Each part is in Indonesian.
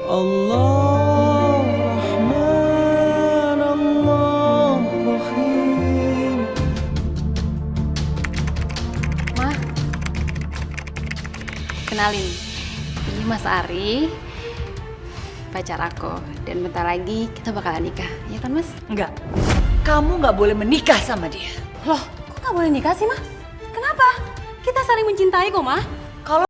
Allah Rahman Allah Rahim. Ma, kenalin, ini Mas Ari, pacar aku. Dan bentar lagi kita bakalan nikah, ya kan Mas? Enggak, kamu nggak boleh menikah sama dia. Loh, kok nggak boleh nikah sih, Ma? Kenapa? Kita saling mencintai kok, Ma. Kalau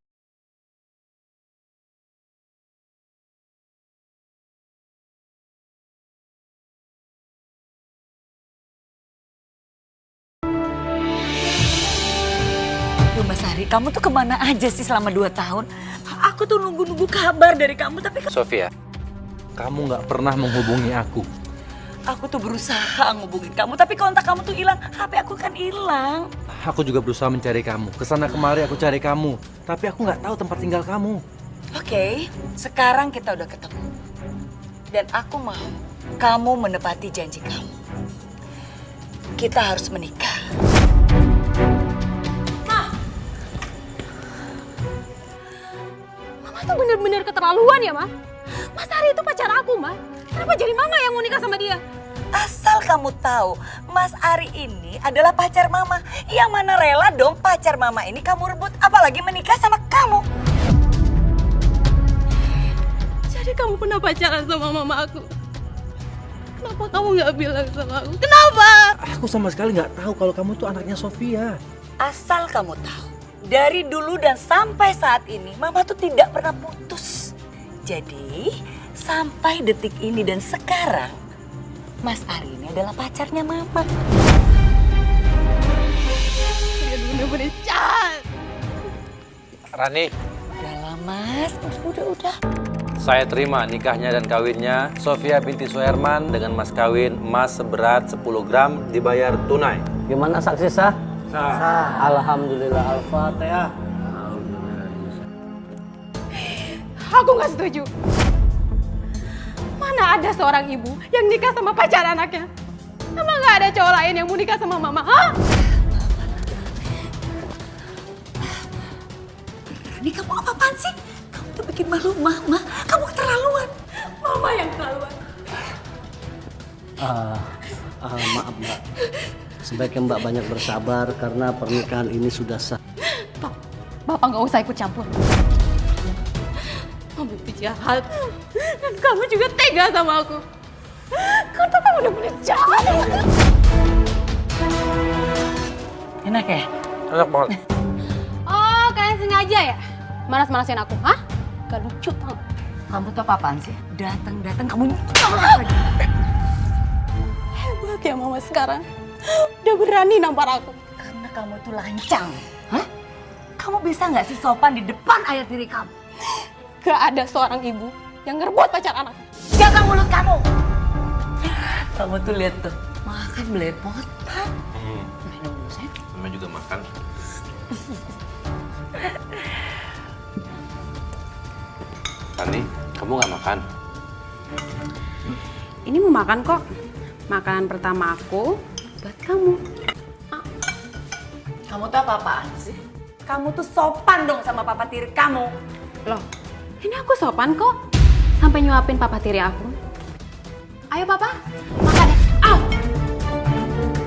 Mas Ari, kamu tuh kemana aja sih selama 2 tahun? Aku tuh nunggu-nunggu kabar dari kamu, tapi Sofia, kamu nggak pernah menghubungi aku. aku tuh berusaha ngubungin kamu, tapi kontak kamu tuh hilang, HP aku kan hilang. Aku juga berusaha mencari kamu. Kesana kemari aku cari kamu, tapi aku nggak tahu tempat tinggal kamu. Oke, sekarang kita udah ketemu. Dan aku mau kamu menepati janji kamu. Kita harus menikah. Mama tuh bener-bener keterlaluan ya, Ma. Mas Ari itu pacar aku, Ma. Kenapa jadi Mama yang mau nikah sama dia? Asal kamu tahu, Mas Ari ini adalah pacar Mama. Yang mana rela dong pacar Mama ini kamu rebut, apalagi menikah sama kamu. Jadi kamu pernah pacaran sama Mama aku? Kenapa kamu nggak bilang sama aku? Kenapa? Aku sama sekali nggak tahu kalau kamu tuh anaknya Sofia. Asal kamu tahu, dari dulu dan sampai saat ini Mama tuh tidak pernah putus. Jadi sampai detik ini dan sekarang Mas Ari ini adalah pacarnya Mama. Dia bener-bener jahat. Rani, Udahlah Mas, udah. saya terima nikahnya dan kawinnya Sofia binti Suherman dengan mas kawin emas seberat 10 gram dibayar tunai. Gimana saksi sah? Sah. Alhamdulillah, Al-Fatihah. Aku nggak setuju. Mana ada seorang ibu yang nikah sama pacar anaknya? Emang nggak ada cowok lain yang mau nikah sama Mama? Hah? Ini kamu apa-apaan sih? Kamu tuh bikin malu Mama. Kamu keterlaluan. Mama yang keterlaluan. Maaf Mbak. Sebaiknya Mbak banyak bersabar karena pernikahan ini sudah sah. Bapak nggak usah ikut campur. Kamu itu jahat. Dan kamu juga tega sama aku. Karena kamu bener-bener jahat. Enak ya? Enak banget. Oh, kalian sengaja ya? Manas-manasin aku, hah? Gak lucu tau. Kamu tuh apa-apaan sih? Datang-datang kamu nyolot lagi. Hebat ya Mama sekarang. Udah berani nampar aku. Karena kamu tuh lancang. Hah? Kamu bisa nggak sih sopan di depan ayah tiri kamu? Gak ada seorang ibu yang ngerebut pacar anak. Jaga mulut kamu! Kamu tuh lihat tuh, makan belepotan. Minum dulu, sayang. Namanya juga makan. Rani, kamu nggak makan? Ini mau makan kok. Makanan pertama aku buat kamu. Kamu tuh apa-apaan sih? Kamu tuh sopan dong sama papa tiri kamu. Loh, ini aku sopan kok. Sampai nyuapin papa tiri aku. Ayo Papa, makan deh. Au!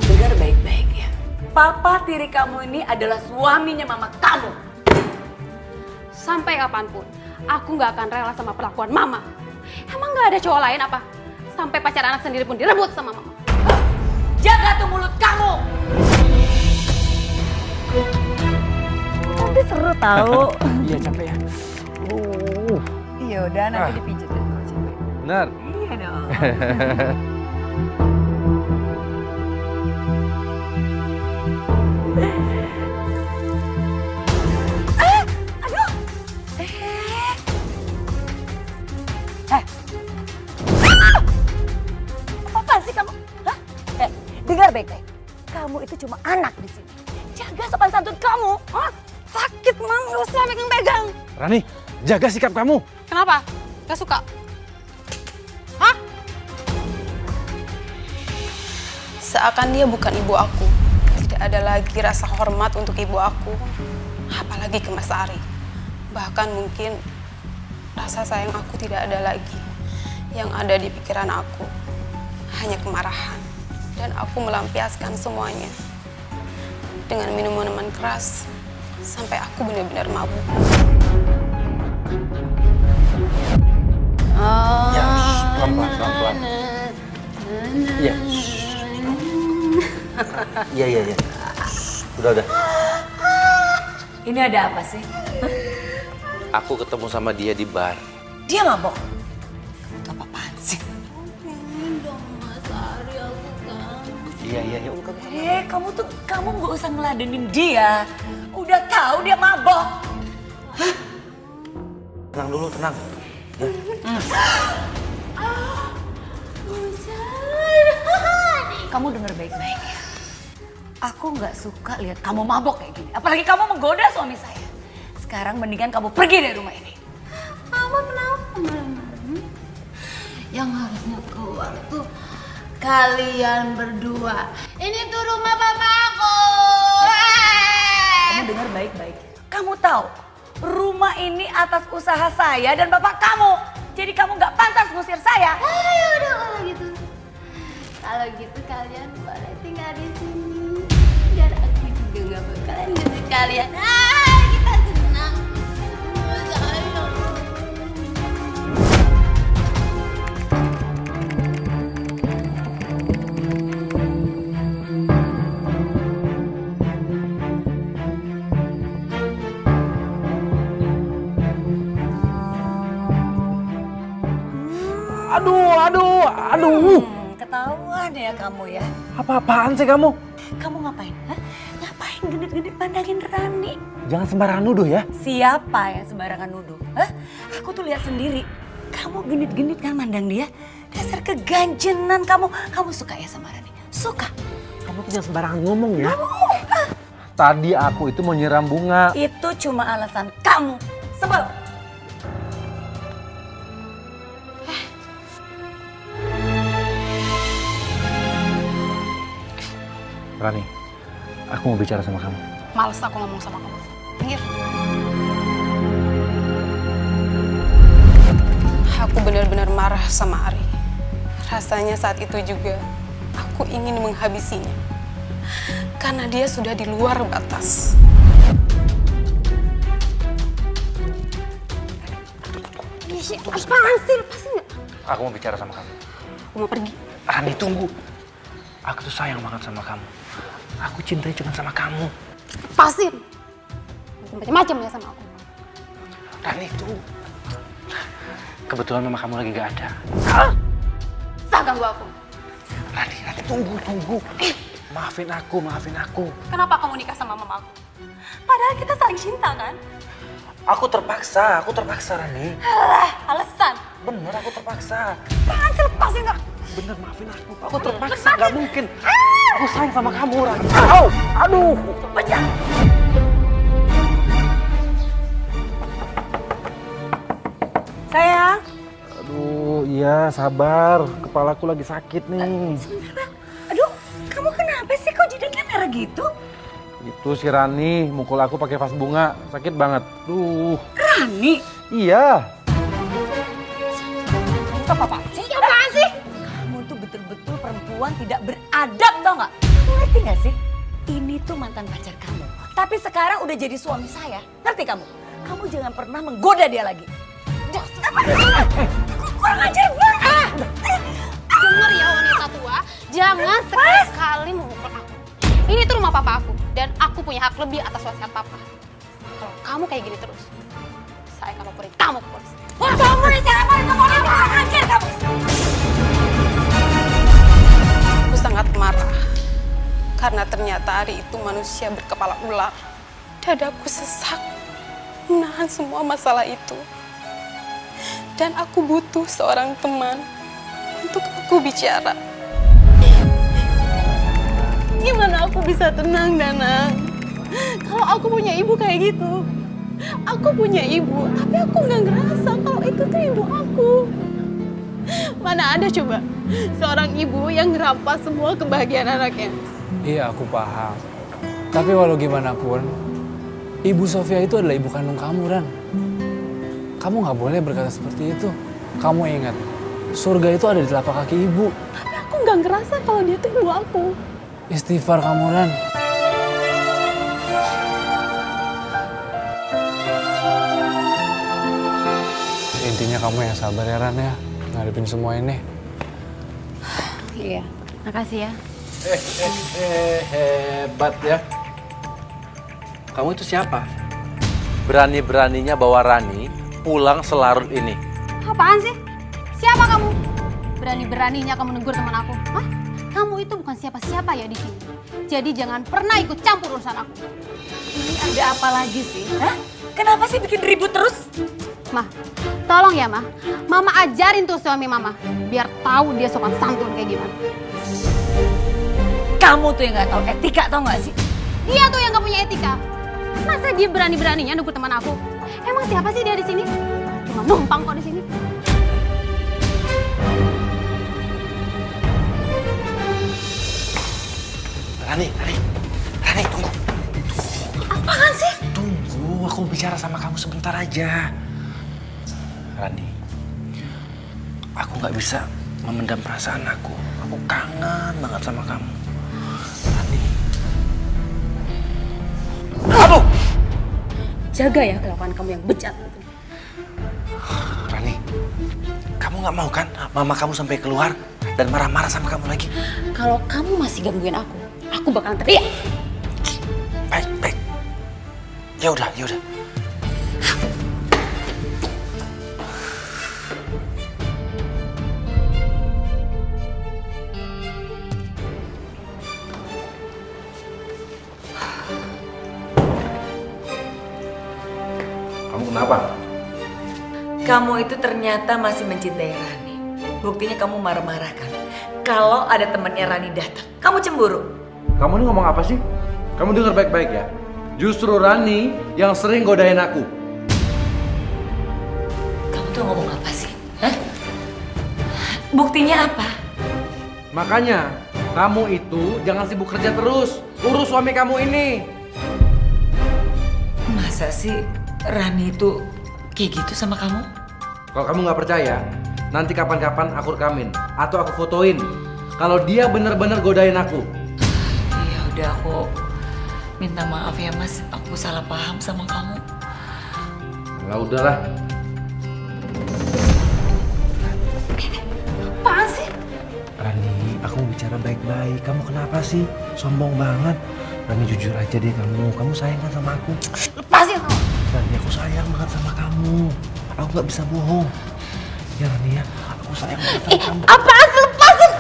Dengar baik-baik ya. Papa tiri kamu ini adalah suaminya mama kamu. Sampai kapanpun, aku nggak akan rela sama perlakuan Mama. Emang nggak ada cowok lain apa? Sampai pacar anak sendiri pun direbut sama Mama. Jaga tuh mulut kamu! Tapi seru tahu. Iya capek ya. Iya udah nanti dipijitin kalau capek. Benar. Iya dong. Aduh. Apa sih kamu? Hah? Dengar baik-baik. Kamu itu cuma anak di sini. Jaga sopan santun kamu. Hah? Sakit, Mam. Gak usah pegang-pegang. Rani, jaga sikap kamu. Kenapa? Gak suka? Hah? Seakan dia bukan ibu aku. Tidak ada lagi rasa hormat untuk ibu aku. Apalagi ke Mas Ari. Bahkan mungkin Rasa sayang aku tidak ada lagi. Yang ada di pikiran aku hanya kemarahan. Dan aku melampiaskan semuanya dengan minum minuman keras sampai aku benar-benar mabuk. Ya, pelan-pelan. Iya. Iya. Udah. Ini ada apa sih? Aku ketemu sama dia di bar. Dia mabok. Itu apa-apaan sih? Iya. Kamu nggak usah ngeladenin dia. Udah tahu dia mabok. Tenang dulu, tenang. Kamu denger baik-baik ya. Aku nggak suka lihat kamu mabok kayak gini. Apalagi kamu menggoda suami saya. Sekarang mendingan kamu pergi dari rumah ini. Mama kenapa malam-malam? Yang harusnya keluar tuh kalian berdua. Ini tuh rumah papa aku. Kamu dengar baik-baik. Kamu tahu, rumah ini atas usaha saya dan bapak kamu. Jadi kamu nggak pantas ngusir saya. Ya udah kalau gitu. Kalau gitu kalian boleh tinggal di sini. Dan aku juga nggak bakalan ngusir kalian. Kita senang. Sayang. Aduh. Ketahuan ya kamu ya. Apa-apaan sih kamu? Kamu ngapain? Hah? Ngapain genit-genit pandangin Rani? Jangan sembarangan nuduh ya. Siapa yang sembarangan nuduh? Hah? Aku tuh lihat sendiri. Kamu genit-genit kan mandang dia? Dasar keganjenan kamu. Kamu suka ya sama Rani? Suka? Kamu tuh jangan sembarangan ngomong ya. Tadi aku itu mau nyiram bunga. Itu cuma alasan kamu. Sebel. Rani, aku mau bicara sama kamu. Males aku ngomong sama kamu. Minggir. Aku benar-benar marah sama Ari. Rasanya saat itu juga aku ingin menghabisinya. Karena dia sudah di luar batas. Apaan sih? Lepasin nggak? Aku mau bicara sama kamu. Aku mau pergi. Rani, tunggu. Aku tuh sayang banget sama kamu. Aku cintai cuma sama kamu. Lepasin. Macam-macam ya sama aku. Rani, tunggu. Kebetulan mama kamu lagi gak ada. Sah ganggu aku. Rani, tunggu. Maafin aku. Kenapa kamu nikah sama mama aku? Padahal kita saling cinta kan? Aku terpaksa Rani. Alah, alasan. Bener, aku terpaksa. Apaan sih? Lepasin nggak? Bener, maafin aku. Aku terpaksa, gak mungkin. Aku sayang sama kamu, Rani. Aduh. Pecah. Sayang. Aduh, iya sabar. Kepalaku lagi sakit nih. Sebentar, aduh, kamu kenapa sih kok jadinya merah gitu? Itu si Rani mukul aku pakai vas bunga. Sakit banget. Duh. Rani? Iya. Apa sih? Apaan sih? Kamu tuh betul-betul perempuan tidak beradab, tau nggak? Ngerti nggak sih? Ini tuh mantan pacar kamu. Tapi sekarang udah jadi suami saya. Ngerti kamu? Kamu jangan pernah menggoda dia lagi. Kurang ajar banget. Dengar ya wanita tua, jangan sekali-kali memukul aku. Ini tuh rumah papa aku, dan aku punya hak lebih atas wasiat papa. Kalau kamu kayak gini terus, saya akan laporin kamu ke polisi. Kamu nih siapa? Kamu nih kurang ajar kamu. Aku sangat marah, karena ternyata Ari itu manusia berkepala ular. Dadaku sesak, menahan semua masalah itu. Dan aku butuh seorang teman untuk aku bicara. Gimana aku bisa tenang, Danang? Kalau aku punya ibu kayak gitu. Aku punya ibu, tapi aku nggak ngerasa kalau itu tuh ibu aku. Mana ada coba seorang ibu yang ngerampas semua kebahagiaan anaknya. Iya, aku paham. Tapi walau gimana pun, Ibu Sofia itu adalah ibu kandung kamu, Ran. kamu nggak boleh berkata seperti itu. Kamu ingat, surga itu ada di telapak kaki ibu. Tapi aku nggak ngerasa kalau dia tuh ibu aku. Istighfar kamu, Ran. Intinya kamu yang sabar ya, Ran ya. Ngadepin semua ini. Iya, makasih ya. Hebat ya. Kamu itu siapa? Berani-beraninya bawa Rani pulang selarut ini. Apaan sih? Siapa kamu? Berani-beraninya kamu negur teman aku. Hah? Kamu itu bukan siapa-siapa ya di sini. Jadi jangan pernah ikut campur urusan aku. Ini ada apa lagi sih? Hah? Kenapa sih bikin ribut terus? Mah, tolong ya, Mah. Mama ajarin tuh suami Mama. Biar tahu dia sopan santun kayak gimana. Kamu tuh yang nggak tahu etika, tau nggak sih? Dia tuh yang gak punya etika. Masa dia berani-beraninya negur teman aku? Emang siapa sih dia di sini? Cuma numpang kok di sini. Rani, tunggu. Apaan sih? Tunggu, aku bicara sama kamu sebentar aja. Rani, aku nggak bisa memendam perasaan aku. Aku kangen banget sama kamu. Rani. Aduh! Jaga ya kelakuan kamu yang bejat itu. Rani, kamu nggak mau kan mama kamu sampai keluar dan marah-marah sama kamu lagi? Kalau kamu masih gangguin aku bakalan teriak. Baik. Ya udah. Kamu kenapa? Kamu itu ternyata masih mencintai Rani. Buktinya kamu marah-marah kan? Kalau ada temannya Rani datang, kamu cemburu. Kamu ini ngomong apa sih? Kamu dengar baik-baik ya. Justru Rani yang sering godain aku. Kamu tuh ngomong apa sih? Hah? Buktinya apa? Makanya kamu itu jangan sibuk kerja terus. Urus suami kamu ini. Masa sih Rani itu kayak gitu sama kamu? Kalau kamu nggak percaya, nanti kapan-kapan aku rekamin atau aku fotoin. Kalau dia bener-bener godain aku. Ya udah, aku minta maaf ya Mas, aku salah paham sama kamu. Lah udahlah. Apaan sih? Rani, aku mau bicara baik-baik. Kamu kenapa sih? Sombong banget. Rani jujur aja deh kamu sayang kan sama aku? Lepasin kamu. Rani, aku sayang banget sama kamu. Aku nggak bisa bohong. Ya Rani ya, aku sayang banget sama kamu. Apaan sih? Lepasin!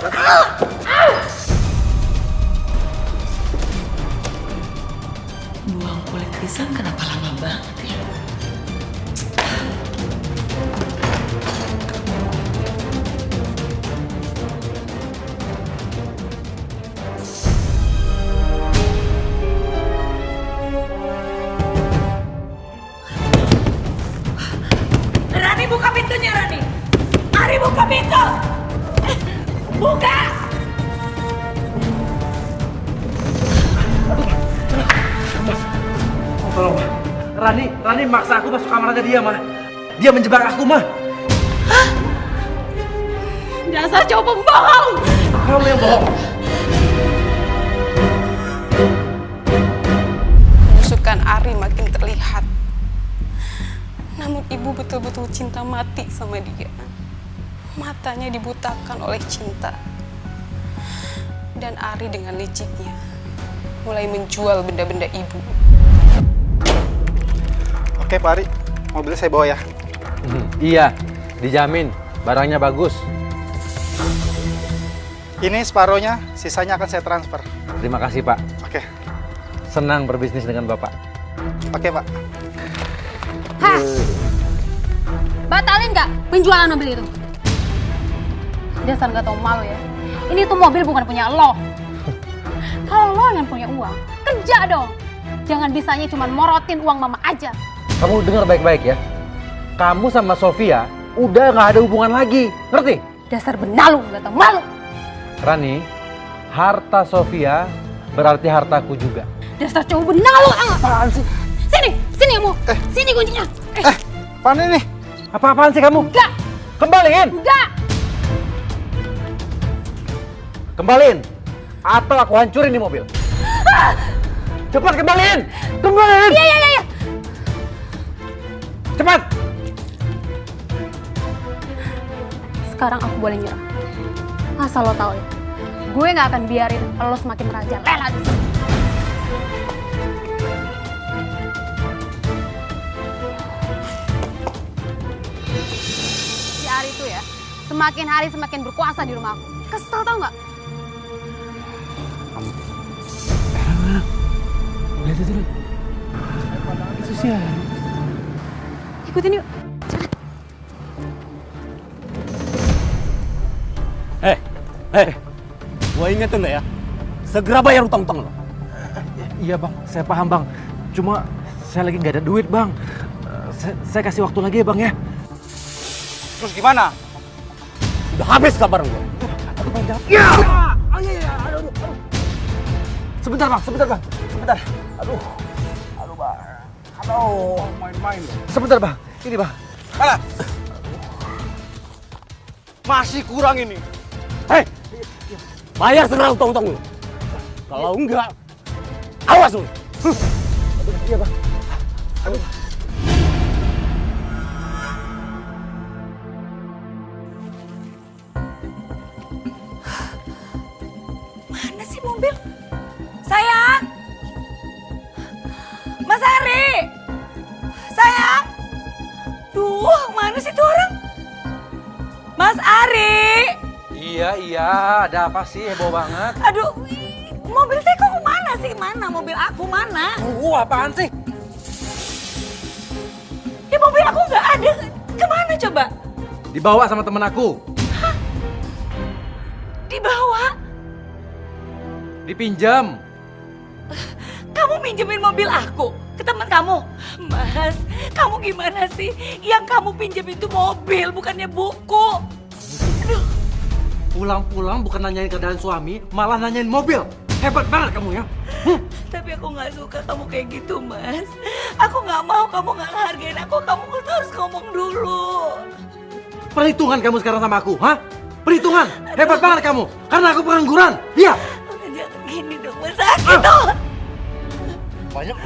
Buang kulit pisang kenapa lama banget ya? Rani, buka pintunya, Rani! Ari, buka pintu! Buka! Tolong, Ma. Rani maksa aku masuk kamarnya dia, Ma. Dia menjebak aku, Ma. Dasar cowok pembohong! Kamu yang bohong. Busukan Ari makin terlihat. Namun ibu betul-betul cinta mati sama dia. Matanya dibutakan oleh cinta. Dan Ari dengan liciknya mulai menjual benda-benda ibu. Oke Pak Ari, mobilnya saya bawa ya. Iya, dijamin. Barangnya bagus. Ini separohnya, sisanya akan saya transfer. Terima kasih, Pak. Oke, Senang berbisnis dengan Bapak. oke Pak. Hah? Batalin nggak penjualan mobil itu? Dasar nggak tahu malu ya. Ini tuh mobil bukan punya lo. Kalau lo yang punya uang, kerja dong. Jangan bisanya cuma morotin uang mama aja. Kamu dengar baik-baik ya. Kamu sama Sofia udah nggak ada hubungan lagi. Ngerti? Dasar benalu, nggak tahu malu. Rani, harta Sofia berarti hartaku juga. Dasar cowok benalu, apaan sih? Sini kamu. Sini kuncinya. Apaan ini? Apa-apaan sih kamu? Enggak! Kembaliin! Enggak! Kembaliin! Atau aku hancurin di mobil. Cepat kembaliin! Kembaliin! Iya. Cepat! Sekarang aku boleh nyerah. Asal lo tau ya, gue gak akan biarin lo semakin merajalela di sini. Si Ari itu ya, semakin hari semakin berkuasa di rumah aku. Kesel tau gak? Lihat itu. Itu sih ya. Ikutin yuk. Gua ingetin lo ya, segera bayar utang-utang lo. Iya bang, saya paham bang. Cuma saya lagi nggak ada duit bang. Saya kasih waktu lagi ya bang ya. Terus gimana? Udah habis kabar gua. Aduh bang, jangan. Ya! Aduh. Sebentar bang. Sebentar. Aduh bang. Aduh. Main-main lo. Sebentar bang. Ini bang. Mana? Masih kurang ini. Hei! Bayar segera utang-utang lo. Kalau enggak, awas lo. Iya bang. Mana sih mobil? Sayang! Mas Ari! Sayang! Duh, mana sih tuh orang? Mas Ari! Iya. Ada apa sih? Heboh banget. Aduh, mobil saya kok kemana sih? Mana mobil aku, mana? Apaan sih? Ya mobil aku nggak ada. Kemana coba? Dibawa sama temen aku. Dibawa? Dipinjam. Kamu minjemin mobil aku ke teman kamu? Mas, kamu gimana sih? Yang kamu pinjam itu mobil, bukannya buku. Aduh. Pulang-pulang bukan nanyain keadaan suami, malah nanyain mobil. Hebat banget kamu ya. Tapi aku nggak suka kamu kayak gitu, Mas. Aku nggak mau kamu nggak ngehargain aku. Kamu tuh harus ngomong dulu. Perhitungan kamu sekarang sama aku, hah? Perhitungan. Hebat banget kamu. Karena aku pengangguran. Iya. Jangan gini dong, Mas. Sakit tuh. Banyak.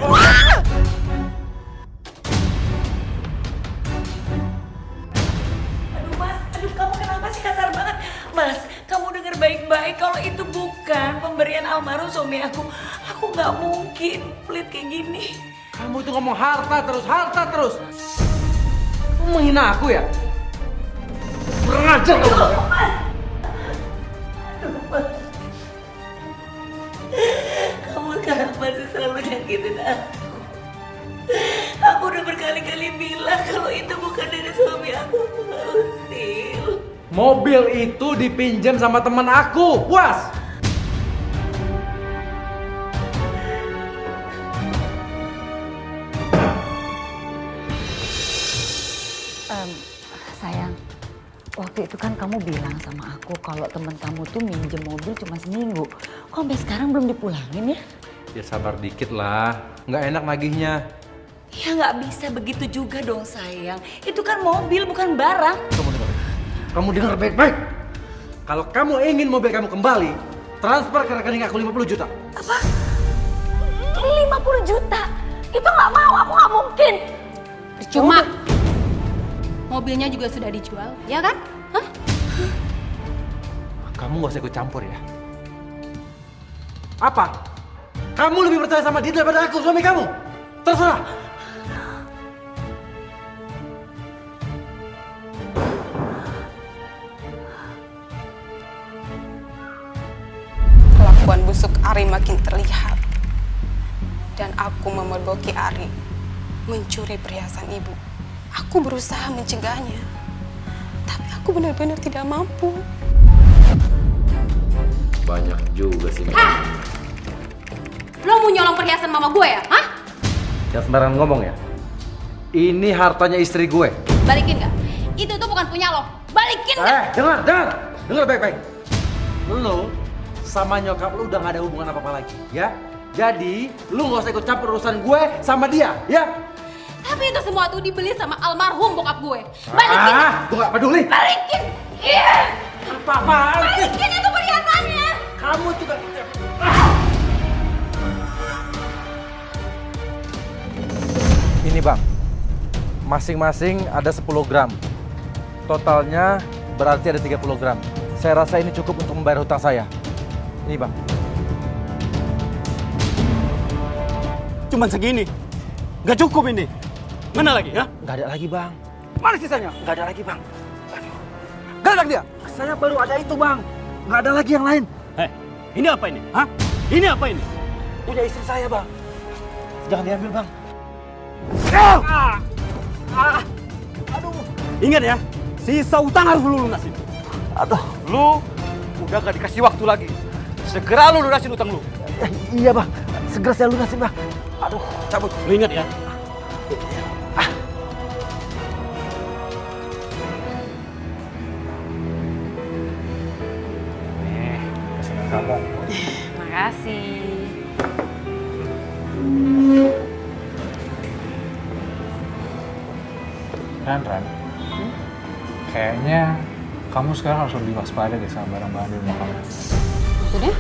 Aduh, Mas. Aduh, kamu kenapa sih kasar banget? Mas, kamu denger baik-baik. Kalau itu bukan pemberian almarhum suami aku nggak mungkin pelit kayak gini. Kamu itu ngomong harta terus. Kamu menghina aku ya? Kurang ajar kamu. Kamu kenapa sih selalu nyakitin aku? Aku udah berkali-kali bilang kalau itu bukan dari suami aku nggak usil. Mobil itu dipinjam sama teman aku, puas. Sayang, waktu itu kan kamu bilang sama aku kalau teman kamu tuh minjem mobil cuma seminggu. Kok sampai sekarang belum dipulangin ya? Ya sabar dikit lah, nggak enak nagihnya. Ya nggak bisa begitu juga dong sayang. Itu kan mobil bukan barang. Kamu dengar baik-baik. Kalau kamu ingin mobil kamu kembali, transfer ke rekening aku 50 juta. Apa? 50 juta? Itu nggak mau, aku nggak mungkin. Percuma. Mobilnya juga sudah dijual, ya kan? Hah? Kamu gak usah ikut campur ya. Apa? Kamu lebih percaya sama dia daripada aku, suami kamu? Terserah. Kelakuan busuk Ari makin terlihat. Dan aku memergoki Ari mencuri perhiasan ibu. Aku berusaha mencegahnya. Tapi aku benar-benar tidak mampu. Banyak juga sih. Lo mau nyolong perhiasan mama gue ya? Hah? Jangan sembarangan ngomong ya. Ini hartanya istri gue. Balikin gak? Itu tuh bukan punya lo. Balikin gak? Dengar baik-baik. Lo sama nyokap lu udah gak ada hubungan apa-apa lagi, ya? Jadi, lu gak usah ikut campur urusan gue sama dia, ya? Tapi itu semua tuh dibeli sama almarhum bokap gue. Balikin! Gue gak peduli. Balikin! Iya! Apa-apaan sih? Balikin itu perhiasannya! Kamu juga... Ini bang, masing-masing ada 10 gram. Totalnya berarti ada 30 gram. Saya rasa ini cukup untuk membayar hutang saya. Ini bang. Cuman segini. Gak cukup ini. Mana lagi ya? Nggak ada lagi bang. Mana sisanya? Nggak ada lagi bang. Geledak dia. Saya baru ada itu bang. Nggak ada lagi yang lain. Ini apa ini? Hah? Ini apa ini? Punya istri saya bang. Jangan diambil bang. Aduh. Ingat ya, sisa utang harus lu lunasin. Aduh. Lu udah gak dikasih waktu lagi. Segera lu lunasin utang lu. Iya bang. Segera saya lunasin bang. Aduh, cabut. Lu ingat ya. Pesanan kamu. Makasih. Ran. Kayaknya kamu sekarang harus lebih waspada deh sama barang-barang di rumah kamu. Maksudnya?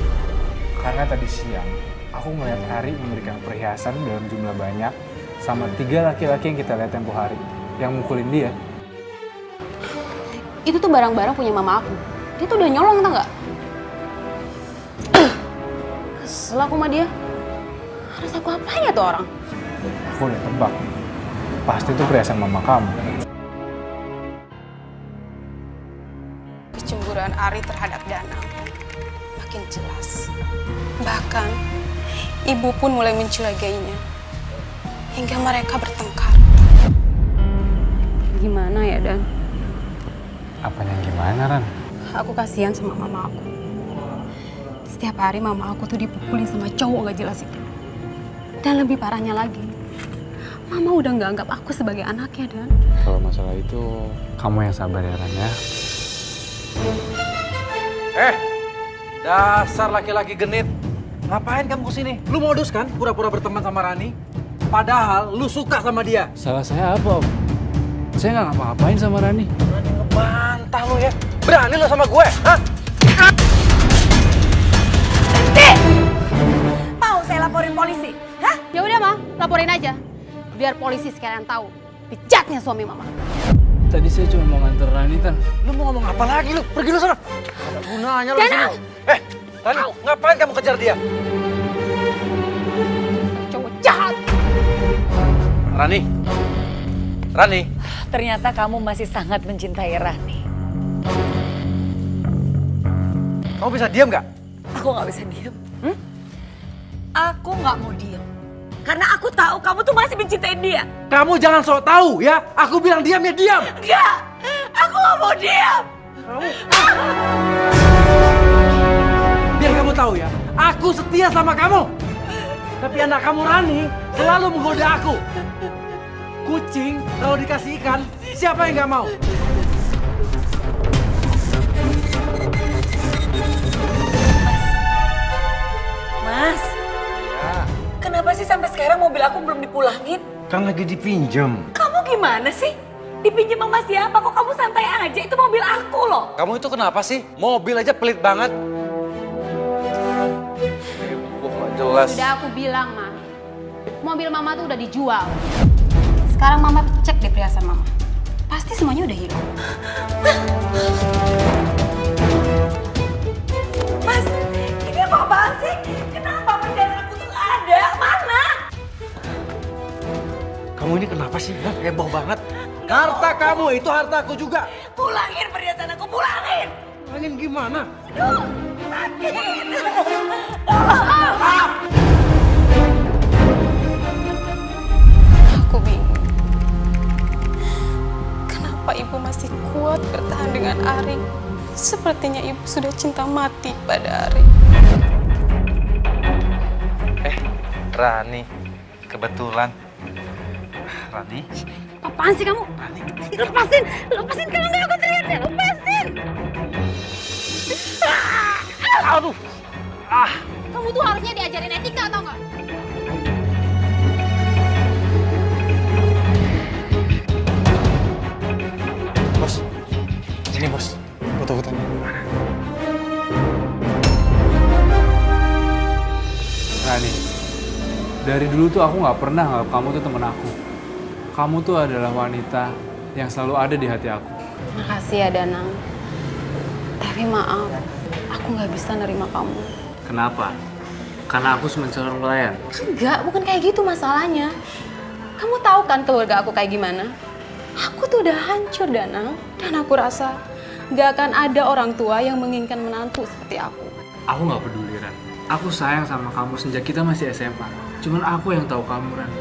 Karena tadi siang, aku melihat Ari memberikan perhiasan dalam jumlah banyak sama 3 laki-laki yang kita lihat tempo hari, yang mukulin dia. Itu tuh barang-barang punya mama aku. Dia tuh udah nyolong, tau nggak? Kesel aku sama dia. Harus aku apain ya tuh orang? Aku udah tebak. Pasti itu perhiasan mama kamu. Kecemburuan Ari terhadap Danang makin jelas. Bahkan, ibu pun mulai mencurigainya. Hingga mereka bertengkar. Gimana ya, Dan? Apanya gimana, Ran? Aku kasihan sama mama aku. Setiap hari mama aku tuh dipukulin sama cowok gak jelas itu. Dan lebih parahnya lagi, mama udah gak anggap aku sebagai anaknya, Dan. Kalau masalah itu, kamu yang sabar ya, Ran ya. Dasar laki-laki genit. Ngapain kamu kesini? Lu modus kan pura-pura berteman sama Rani? Padahal lu suka sama dia. Salah saya apa, Om? Saya nggak ngapa-ngapain sama Rani. Rani ngebantah lu ya. Berani lu sama gue, hah? Mau saya laporin polisi? Hah? Ya udah, Ma, laporin aja. Biar polisi sekalian tahu bejatnya suami mama. Tadi saya cuma mau nganter Rani, Tan. Lu mau ngomong apa lagi lu? Pergi lu sana. Ada gunanya lu di sini. Rani, ngapain kamu kejar dia? Cowok jahat. Rani. Ternyata kamu masih sangat mencintai Rani. Kamu bisa diam nggak? Aku nggak bisa diem. Aku nggak mau diem. Karena aku tahu kamu tuh masih mencintai dia. Kamu jangan sok tahu ya. Aku bilang diam ya diam. Enggak, aku nggak mau diem. Biar kamu tahu ya, aku setia sama kamu. Tapi anak kamu Rani selalu menggoda aku. Kucing kalau dikasih ikan, siapa yang nggak mau? Mas, kenapa sih sampai sekarang mobil aku belum dipulangin? Kan lagi dipinjam. Kamu gimana sih? Dipinjam sama siapa? Kok kamu santai aja? Itu mobil aku loh. Kamu itu kenapa sih? Mobil aja pelit banget. Gak jelas. Sudah aku bilang, Ma. Mobil mama tuh udah dijual. Sekarang mama cek deh perhiasan mama. Pasti semuanya udah hilang. Mas, ini apa-apaan sih? Kenapa perjalanan aku tuh nggak ada? Mana? Kamu ini kenapa sih? Hah? Heboh banget. Harta kamu itu hartaku juga. Pulangin perhiasan aku, pulangin! Pulangin gimana? Aduh, sakit! Aku bingung. Kenapa ibu masih kuat bertahan dengan Ari? Sepertinya ibu sudah cinta mati pada Ari. Rani, kebetulan. Rani. Apaan sih kamu? Lepasin! Lepasin kalau nggak aku teriak ya! Lepasin! Aduh. Kamu tuh harusnya diajarin etika, tau nggak? Ini bos, foto-fotonya. Rani, dari dulu tuh aku nggak pernah nganggap kamu tuh temen aku. Kamu tuh adalah wanita yang selalu ada di hati aku. Makasih ya Danang. Tapi maaf, aku nggak bisa nerima kamu. Kenapa? Karena aku cuma seorang pelayan. Enggak, bukan kayak gitu masalahnya. Kamu tahu kan keluarga aku kayak gimana? Aku tuh udah hancur, Danang. Dan aku rasa nggak akan ada orang tua yang menginginkan menantu seperti aku. Aku nggak peduli, Ran. Aku sayang sama kamu sejak kita masih SMA. Cuman aku yang tahu kamu, Ran.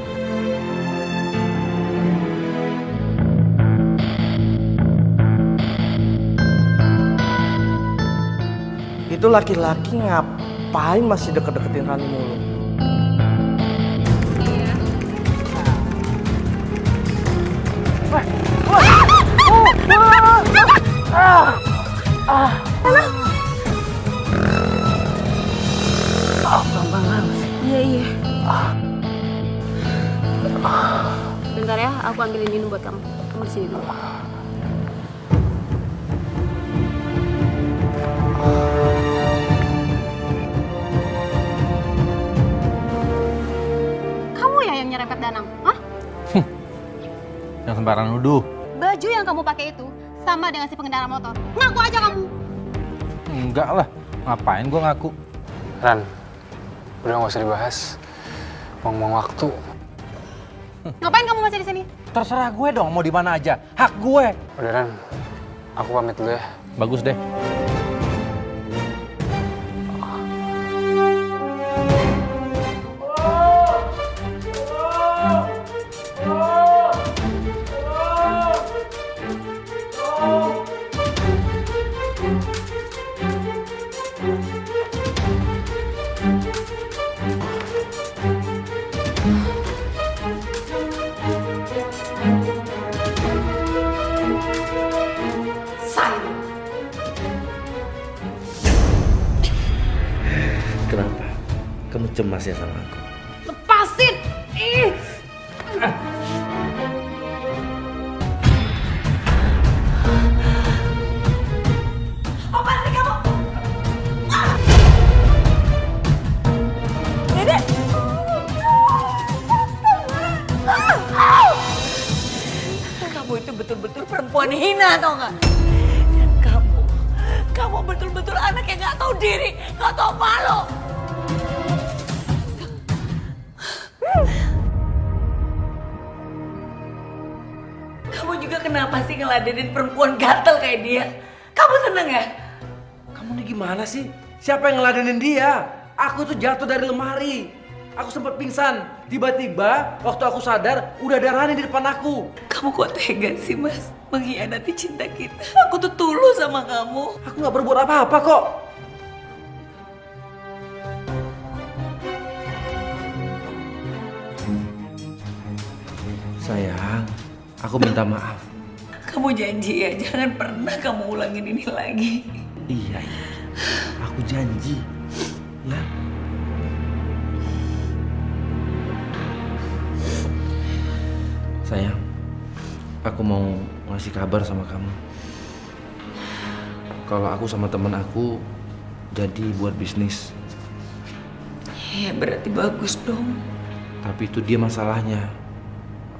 Itu laki-laki ngapain masih deket-deketin Rani mulu? Iya. Bentar ya, aku ambilin minum buat kamu. Kamu di sini dulu. Kamu ya yang nyerempet Danang, hah? Yang sembarangan nuduh. Baju yang kamu pakai itu sama dengan si pengendara motor. Ngaku aja kamu. Enggak lah, ngapain gue ngaku? Ran, udah nggak usah dibahas. Buang-buang waktu. Ngapain kamu masih di sini? Terserah gue dong, mau di mana aja. Hak gue. Udah Ran, aku pamit dulu ya. Bagus deh. Kenapa? Kamu cemas ya sama aku? Lepasin! Ih! Apa sih kamu? Dede! Kamu itu betul-betul perempuan hina, tau nggak? Dan kamu betul-betul anak yang nggak tahu diri, nggak tahu malu. Kamu juga kenapa sih ngeladenin perempuan gatel kayak dia? Kamu seneng ya? Kamu nih gimana sih? Siapa yang ngeladenin dia? Aku tuh jatuh dari lemari. Aku sempat pingsan. Tiba-tiba waktu aku sadar udah ada Rani di depan aku. Kamu kok tega sih Mas mengkhianati cinta kita? Aku tuh tulus sama kamu. Aku nggak berbuat apa-apa kok. Sayang, aku minta maaf. Kamu janji ya jangan pernah kamu ulangin ini lagi. Iya. Aku janji. Ya. Sayang, aku mau ngasih kabar sama kamu. Kalau aku sama temen aku jadi buat bisnis. Ya berarti bagus dong. Tapi itu dia masalahnya.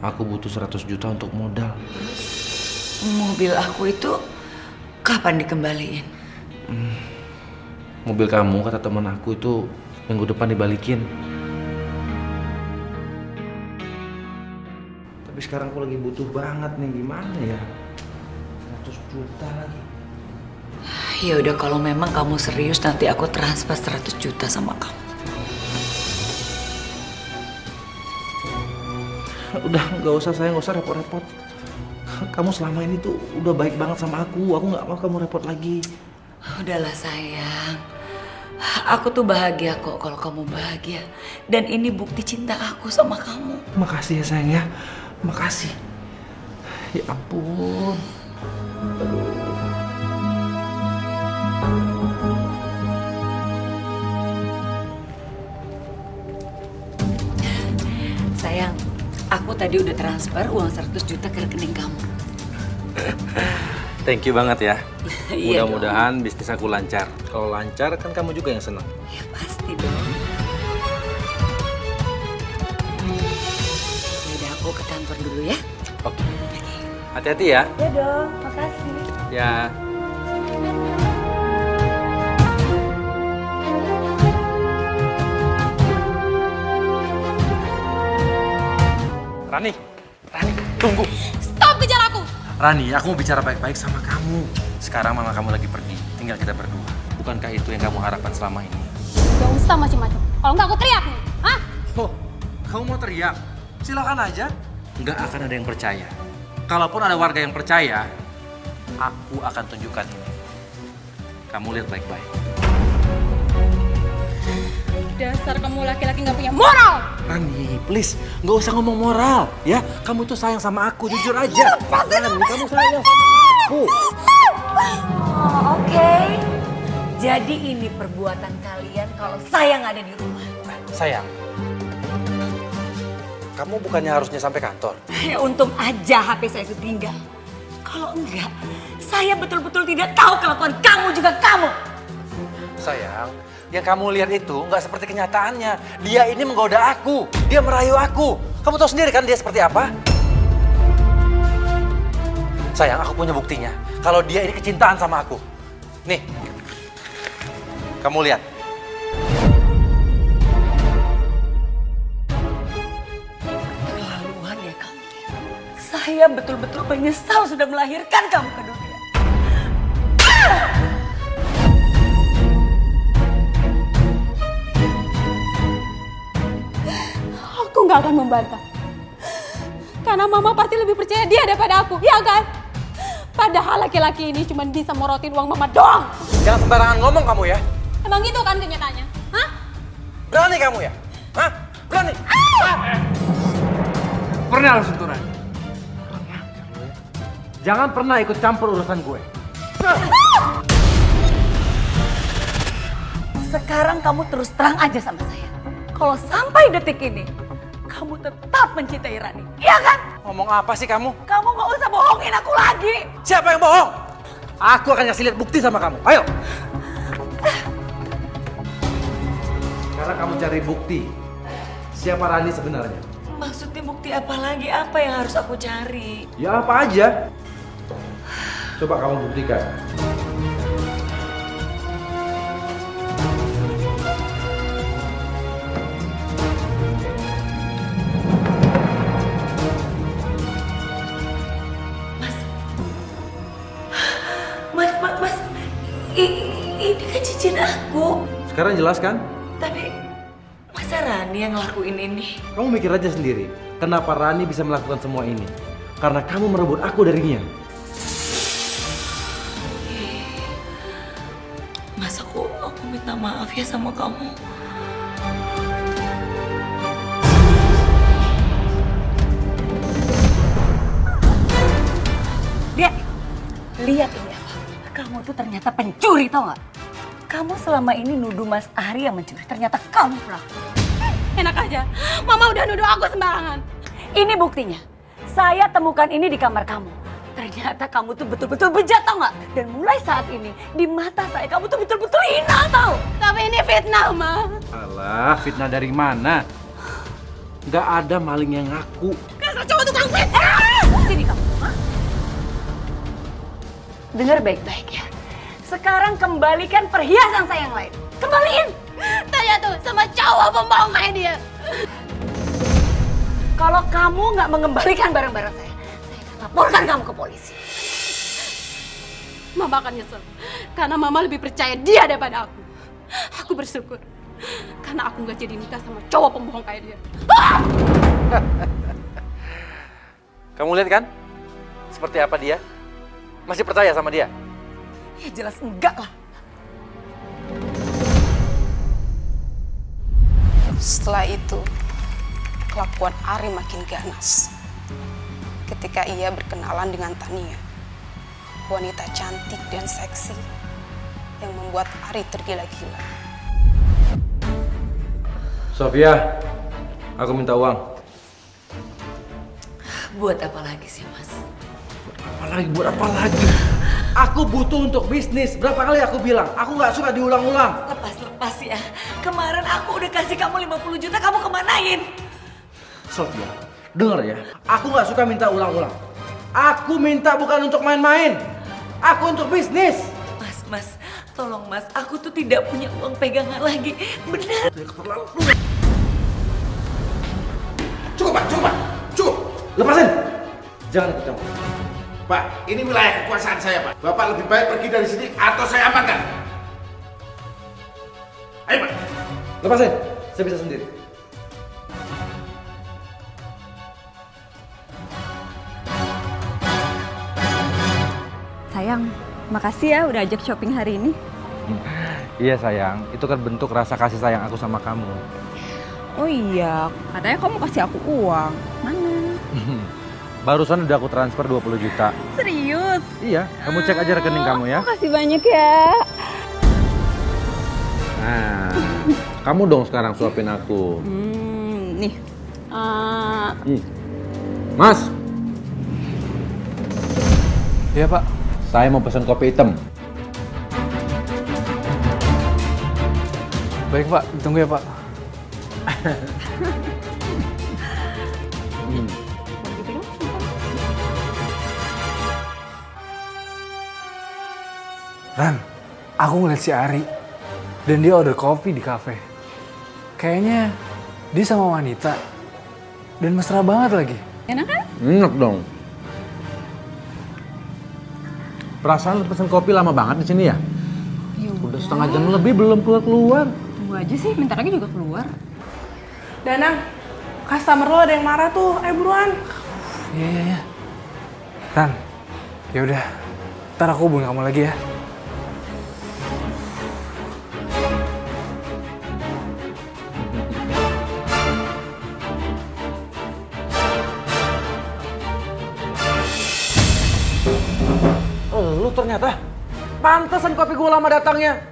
Aku butuh 100 juta untuk modal. Mobil aku itu kapan dikembaliin? Mobil kamu kata temen aku itu minggu depan dibalikin. Tapi sekarang aku lagi butuh banget nih, gimana ya? 100 juta lagi. Ya udah kalau memang kamu serius nanti aku transfer 100 juta sama kamu. Udah nggak usah sayang, nggak usah repot-repot. Kamu selama ini tuh udah baik banget sama aku nggak mau kamu repot lagi. Udahlah sayang. Aku tuh bahagia kok kalau kamu bahagia. Dan ini bukti cinta aku sama kamu. Makasih ya sayang ya. Makasih. Ya ampun. Aduh. Sayang, aku tadi udah transfer uang 100 juta ke rekening kamu. Thank you banget ya. Iya Mudah-mudahan bisnis aku lancar. Kalau lancar kan kamu juga yang senang. Ya pasti dong. Yaudah aku ke kantor dulu ya. Oke. Hati-hati ya. Ya dong, makasih. Ya. Rani, tunggu. Stop kejar aku! Rani, aku mau bicara baik-baik sama kamu. Sekarang mama kamu lagi pergi, tinggal kita berdua. Bukankah itu yang kamu harapkan selama ini? Gak usah macam-macam. Kalau nggak aku teriak nih. Hah? Oh, kamu mau teriak? Silakan aja. Nggak akan ada yang percaya. Kalaupun ada warga yang percaya, aku akan tunjukkan ini. Kamu lihat baik-baik. Dasar kamu laki-laki nggak punya moral! Rani, please, nggak usah ngomong moral, ya. Kamu tuh sayang sama aku, jujur aja. Rani, kamu sayang sama aku. Oh, oke. Jadi ini perbuatan kalian kalau saya nggak ada di rumah. Sayang, kamu bukannya harusnya sampai kantor? Ya untung aja HP saya ketinggal. Kalau enggak, saya betul-betul tidak tahu kelakuan kamu juga kamu. Sayang, yang kamu lihat itu nggak seperti kenyataannya. Dia ini menggoda aku, dia merayu aku. Kamu tahu sendiri kan dia seperti apa? Sayang, aku punya buktinya. Kalau dia ini kecintaan sama aku. Nih, kamu lihat. Keterlaluan ya kamu. Saya betul-betul menyesal sudah melahirkan kamu ke dunia. Aku nggak akan membantah. Karena mama pasti lebih percaya dia daripada aku, ya kan? Padahal laki-laki ini cuma bisa morotin uang mama doang. Jangan sembarangan ngomong kamu ya. Emang gitu kan kenyataannya? Hah? Berani kamu ya? Hah? Berani? Pernah lo senturan. Jangan pernah ikut campur urusan gue. Sekarang kamu terus terang aja sama saya. Kalau sampai detik ini, kamu tetap mencintai Rani, iya kan? Ngomong apa sih kamu? Kamu gak usah bohongin aku lagi. Siapa yang bohong? Aku akan kasih lihat bukti sama kamu. Ayo. Sekarang kamu cari bukti. Siapa Rani sebenarnya? Maksudnya bukti apa lagi? Apa yang harus aku cari? Ya apa aja. Coba kamu buktikan. Mas, ini kan cincin aku. Sekarang jelas kan? Tapi masa Rani yang ngelakuin ini? Kamu mikir aja sendiri. Kenapa Rani bisa melakukan semua ini? Karena kamu merebut aku darinya. Mas, aku minta maaf ya sama kamu. Dia, lihat ini apa? Kamu tuh ternyata pencuri, tau gak? Kamu selama ini nuduh Mas Ari yang mencuri, ternyata kamu pelaku. Enak aja, mama udah nuduh aku sembarangan. Ini buktinya. Saya temukan ini di kamar kamu. Ternyata kamu tuh betul-betul bejat, tau gak? Dan mulai saat ini, di mata saya kamu tuh betul-betul hina, tau? Tapi ini fitnah, Ma. Alah, fitnah dari mana? Gak ada maling yang ngaku. Dasar cowok tukang fitnah! Sini kamu. Hah? Dengar baik-baik ya. Sekarang kembalikan perhiasan saya yang lain. Kembaliin! Tanya tuh sama cowok pembohong kayak dia. Kalau kamu nggak mengembalikan barang-barang saya akan laporkan kamu ke polisi. Mama akan nyesel. Karena mama lebih percaya dia daripada aku. Aku bersyukur. Karena aku nggak jadi nikah sama cowok pembohong kayak dia. Kamu lihat kan? Seperti apa dia? Masih percaya sama dia? Ya jelas enggak lah. Setelah itu, kelakuan Ari makin ganas. Ketika ia berkenalan dengan Tania, wanita cantik dan seksi yang membuat Ari tergila-gila. Sofia, aku minta uang. Buat apa lagi sih, Mas? Buat apa lagi? Aku butuh untuk bisnis. Berapa kali aku bilang, aku nggak suka diulang-ulang. Lepas ya. Kemarin aku udah kasih kamu 50 juta, kamu kemanain? Sofia, denger ya. Aku nggak suka minta ulang-ulang. Aku minta bukan untuk main-main. Aku untuk bisnis. Mas, tolong mas, aku tuh tidak punya uang pegangan lagi. Benar. Cukup, Pak, cukup, Pak. Cukup. Lepasin. Jangan ikut campur. Pak, ini wilayah kekuasaan saya, Pak. Bapak lebih baik pergi dari sini atau saya amankan. Ayo, Pak. Lepasin. Saya bisa sendiri. Sayang, makasih ya udah ajak shopping hari ini. Iya sayang, itu kan bentuk rasa kasih sayang aku sama kamu. Oh iya, katanya kamu kasih aku uang. Mana? Barusan udah aku transfer 20 juta. Serius? Iya, kamu cek aja rekening kamu ya. Makasih banyak ya. Nah, kamu dong sekarang suapin aku. Nih. Mas. Iya Pak. Saya mau pesan kopi hitam. Baik Pak, tunggu ya Pak. Ran, aku ngeliat si Ari dan dia order kopi di kafe. Kayaknya dia sama wanita dan mesra banget lagi. Enak kan? Enak dong. Perasaan lu pesen kopi lama banget di sini ya? Udah setengah jam lebih belum keluar. Tunggu aja sih, bentar lagi juga keluar. Danang, customer lo ada yang marah tuh. Ayo buruan. Iya. Ran, ya udah. Ntar aku hubungin kamu lagi ya. Lu ternyata pantesan kopi gue lama datangnya.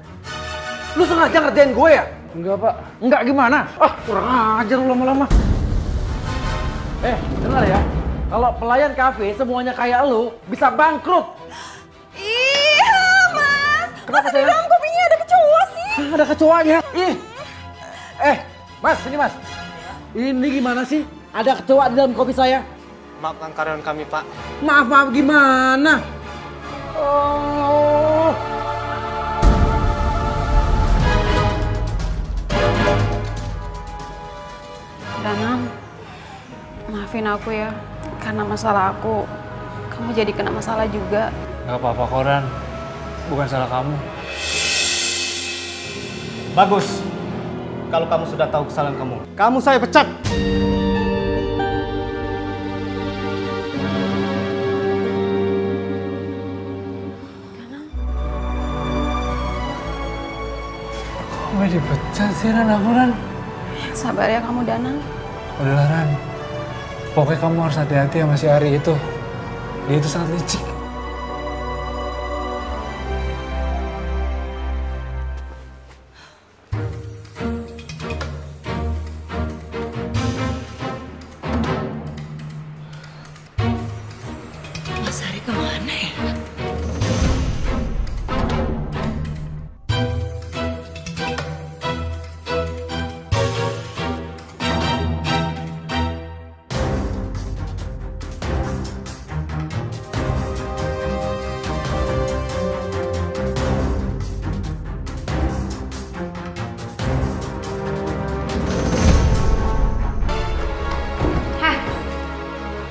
Lu sengaja ngerjain gue ya? Enggak Pak. Enggak gimana? Kurang ajar lu lama-lama. Dengar ya. Kalau pelayan kafe semuanya kayak lu, bisa bangkrut. Iya, Mas. Kenapa Masa di dalam kopinya ada kecoa sih? Ada kecoanya. Mas, sini Mas. Ini gimana sih? Ada kecoa di dalam kopi saya. Maafkan karyawan kami, Pak. Maaf gimana? Oh. Danang, maafin aku ya. Karena masalah aku, kamu jadi kena masalah juga. Gak apa-apa Koran. Bukan salah kamu. Bagus. Kalau kamu sudah tahu kesalahan kamu saya pecat. Kok gak dipecat sih Ran, aku Ran? Sabar ya kamu, Danang. Udahlah Ran. Pokoknya kamu harus hati-hati sama si Ari itu. Dia itu sangat licik. Mas Ari kemana ya?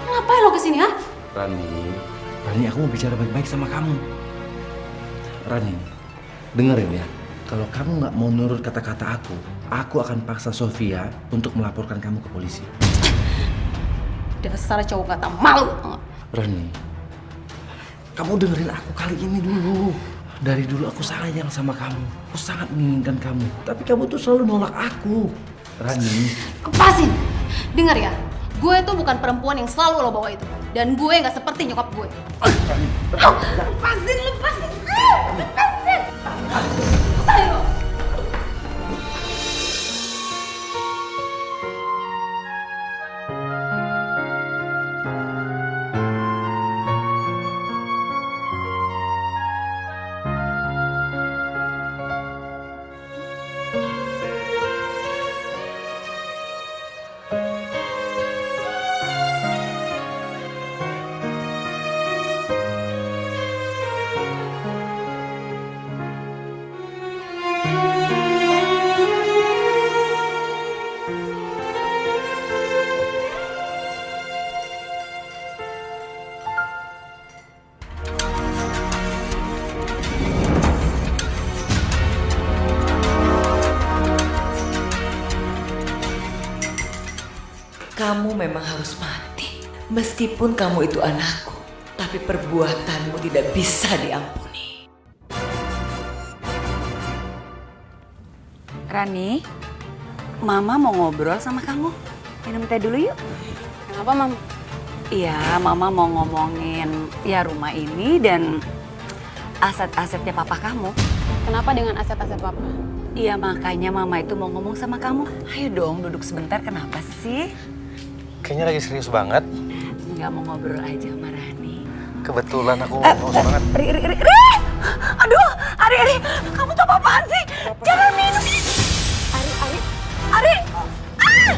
Ngapain lo kesini, ha? Rani, aku mau bicara baik-baik sama kamu. Rani, dengerin ya. Kalau kamu nggak mau nurut kata-kata aku akan paksa Sofia untuk melaporkan kamu ke polisi. Dasar cowok gak tau malu. Rani, kamu dengerin aku kali ini dulu. Dari dulu aku sayang sama kamu. Aku sangat menginginkan kamu. Tapi kamu tuh selalu nolak aku. Rani. Lepasin! Dengar ya, gue tuh bukan perempuan yang selalu lo bawa itu. Dan gue gak seperti nyokap gue. Lepasin! Lepasin! Lepasin lo! Kamu memang harus mati. Meskipun kamu itu anakku, tapi perbuatanmu tidak bisa diampuni. Rani, Mama mau ngobrol sama kamu. Minum teh dulu yuk. Kenapa, Mam? Iya, Mama mau ngomongin ya rumah ini dan aset-asetnya papa kamu. Kenapa dengan aset-aset Papa? Iya, makanya Mama itu mau ngomong sama kamu. Ayo dong, duduk sebentar. Kenapa sih? Kayaknya lagi serius banget. Nggak mau ngobrol aja sama Rani. Kebetulan aku haus banget. Ri! Aduh, Ari, kamu tuh apa-apaan sih? Jangan minum. Ari! Ah!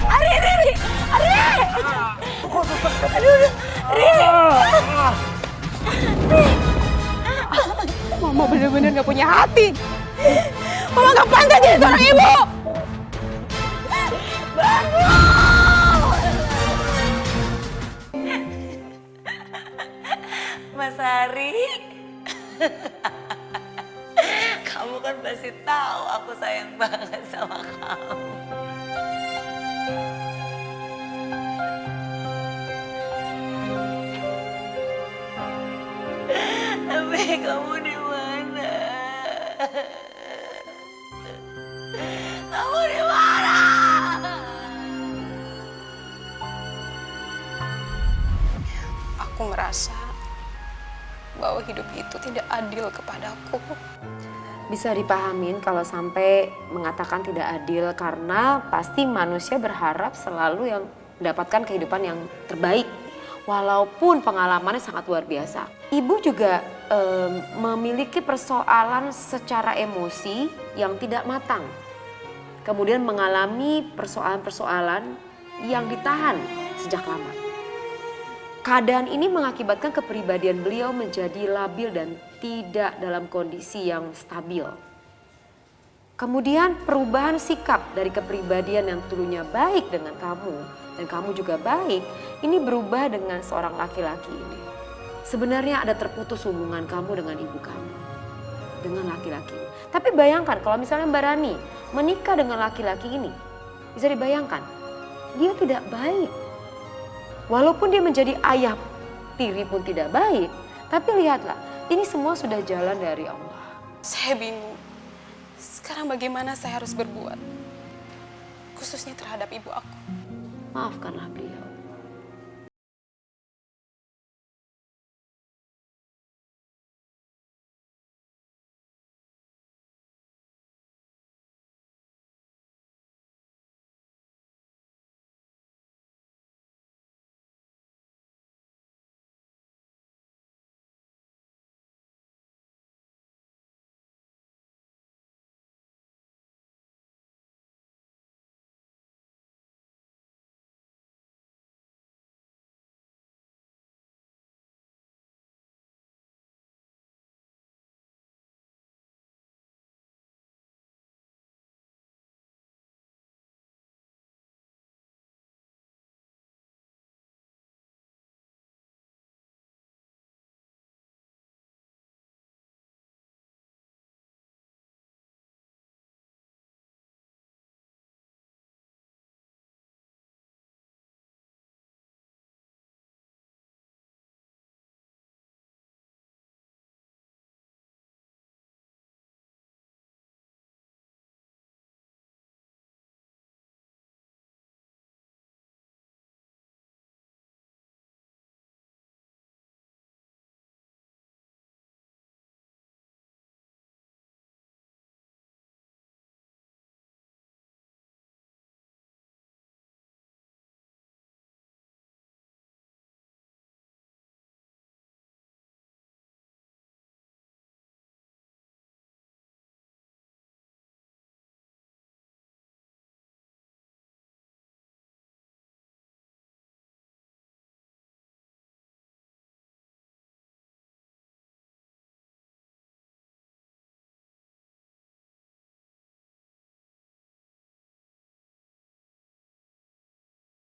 Ari! Aduh, Ri! Mama bener-bener gak punya hati. Mama gak pantas jadi seorang ibu. Mas Ari, kamu kan pasti tahu aku sayang banget sama kamu. Tapi kamu di mana? Kamu di mana? Aku merasa bahwa hidup itu tidak adil kepadaku. Bisa dipahamin kalau sampai mengatakan tidak adil karena pasti manusia berharap selalu yang mendapatkan kehidupan yang terbaik. Walaupun pengalamannya sangat luar biasa. Ibu juga memiliki persoalan secara emosi yang tidak matang. Kemudian mengalami persoalan-persoalan yang ditahan sejak lama. Keadaan ini mengakibatkan kepribadian beliau menjadi labil dan tidak dalam kondisi yang stabil. Kemudian perubahan sikap dari kepribadian yang dulunya baik dengan kamu dan kamu juga baik, ini berubah dengan seorang laki-laki ini. Sebenarnya ada terputus hubungan kamu dengan ibu kamu, dengan laki-laki ini. Tapi bayangkan kalau misalnya Mbak Rani menikah dengan laki-laki ini, bisa dibayangkan, dia tidak baik. Walaupun dia menjadi ayah tiri pun tidak baik, tapi lihatlah, ini semua sudah jalan dari Allah. Saya bingung. Sekarang bagaimana saya harus berbuat? Khususnya terhadap ibu aku. Maafkanlah beliau.